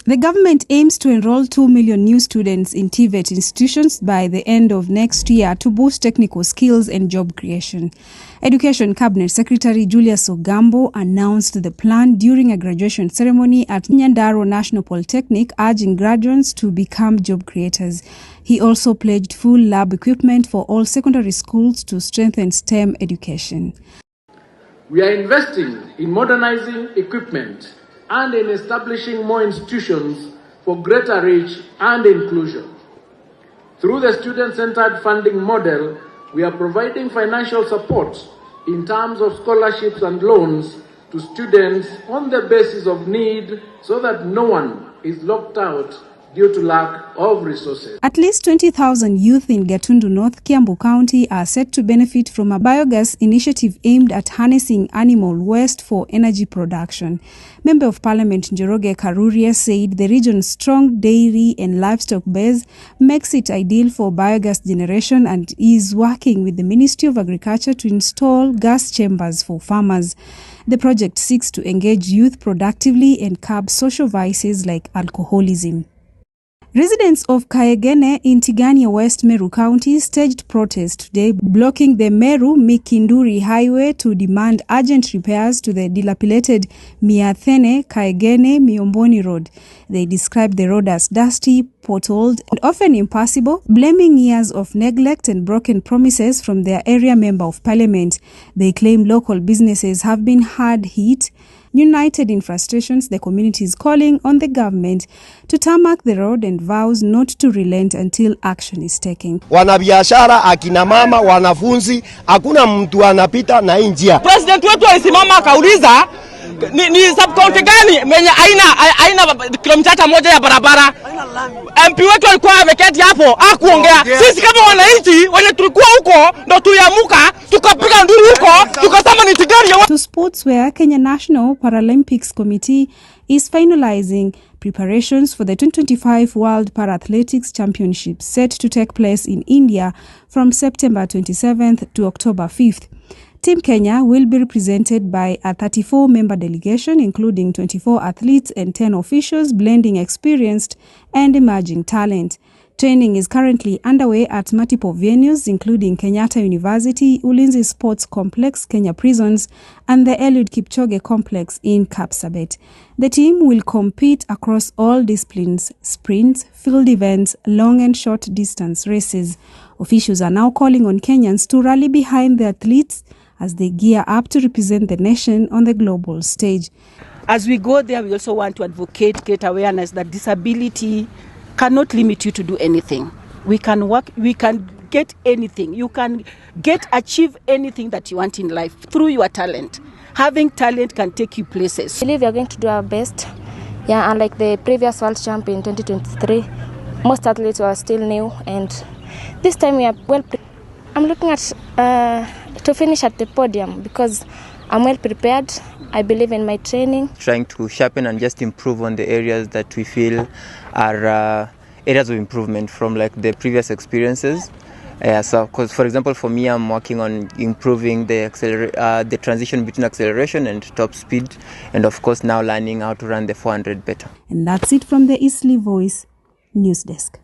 The government aims to enroll 2 million new students in TVET institutions by the end of next year to boost technical skills and job creation. Education Cabinet Secretary Julius Ogambo announced the plan during a graduation ceremony at Nyandarua National Polytechnic, urging graduates to become job creators. He also pledged full lab equipment for all secondary schools to strengthen STEM education. We are investing in modernizing equipment and in establishing more institutions for greater reach and inclusion. Through the student-centered funding model, we are providing financial support in terms of scholarships and loans to students on the basis of need so that no one is locked out due to lack of resources. At least 20,000 youth in Gatundu North, Kiambu County are set to benefit from a biogas initiative aimed at harnessing animal waste for energy production. Member of Parliament Njoroge Karuria said the region's strong dairy and livestock base makes it ideal for biogas generation and is working with the Ministry of Agriculture to install gas chambers for farmers. The project seeks to engage youth productively and curb social vices like alcoholism. Residents of Kagaene in Tigania West, Meru County staged protest today, blocking the Meru-Mikinduri highway to demand urgent repairs to the dilapidated Miathene, Kagaene, Miomboni Road. They described the road as dusty, potholed, and often impassable, blaming years of neglect and broken promises from their area member of parliament. They claim local businesses have been hard hit. United in frustrations, the community is calling on the government to tarmac the road and vows not to relent until action is taken. Wanabiashara, akina mama, wanafunzi, hakuna mtu anapita na njia. President wetu alisimama akauliza ni subcounty gani mwenye aina kilomita moja ya barabara. MP wetu alikuwa ameketi hapo hakuongea. Sisi kama wananchi wenye tulikuwa huko ndo tuliamuka tukapiga nduru huko tukasema ni Tigania West. To sports, where Kenya National Paralympics Committee is finalizing preparations for the 2025 World Para-Athletics Championships set to take place in India from September 27th to October 5th. Team Kenya will be represented by a 34-member delegation, including 24 athletes and 10 officials, blending experienced and emerging talent. Training is currently underway at multiple venues, including Kenyatta University, Ulinzi Sports Complex, Kenya Prisons, and the Eliud Kipchoge Complex in Kapsabet. The team will compete across all disciplines: sprints, field events, long and short distance races. Officials are now calling on Kenyans to rally behind the athletes as they gear up to represent the nation on the global stage. As we go there, we also want to advocate, create awareness that disability cannot limit you to do anything. We can work, we can get anything. You can achieve anything that you want in life through your talent. Having talent can take you places. I believe we are going to do our best. Yeah, unlike the previous world champion in 2023, most athletes were still new, and this time we are well prepared. I'm looking at to finish at the podium because I'm well prepared. I believe in my training. Trying to sharpen and just improve on the areas that we feel are areas of improvement from like the previous experiences. So, because for example, for me, I'm working on improving the transition between acceleration and top speed, and of course now learning how to run the 400 better. And that's it from the Eastleigh Voice News Desk.